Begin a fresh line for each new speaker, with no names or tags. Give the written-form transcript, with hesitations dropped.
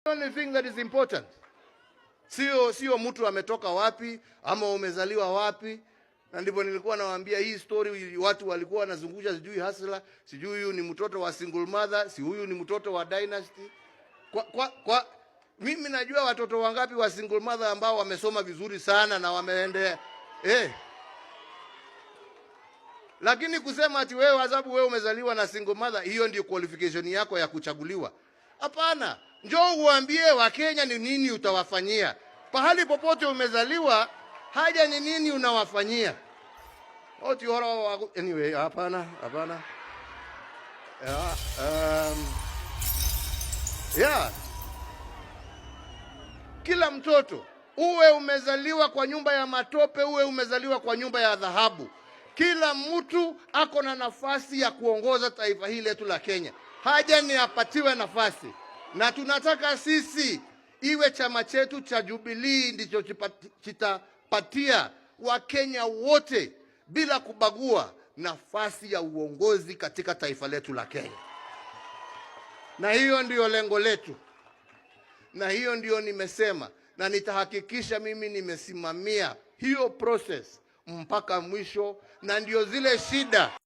The only thing that is important. Sio mtu ametoka wapi ama umezaliwa wapi. Na ndipo nilikuwa nawaambia hii story, watu walikuwa wanazungusha sijui Hasla, sijui huyu ni mtoto wa single mother, si huyu ni mtoto wa dynasty. Mimi najua watoto wangapi wa single mother ambao wamesoma vizuri sana na wameendea Lakini kusema ati wewe sababu wewe umezaliwa na single mother, hiyo ndio qualification yako ya kuchaguliwa. Hapana. Njoo uambie Wakenya ni nini utawafanyia. Pahali popote umezaliwa, haja ni nini unawafanyia. Anyway, hapana. Kila mtoto, uwe umezaliwa kwa nyumba ya matope, uwe umezaliwa kwa nyumba ya dhahabu, kila mtu ako na nafasi ya kuongoza taifa hili letu la Kenya. Haja ni apatiwe nafasi. Na tunataka sisi iwe chama chetu cha Jubilee ndicho kitapatia Wakenya wote bila kubagua nafasi ya uongozi katika taifa letu la Kenya. Na hiyo ndio lengo letu. Na hiyo ndio nimesema, na nitahakikisha mimi nimesimamia hiyo process mpaka mwisho, na ndio zile shida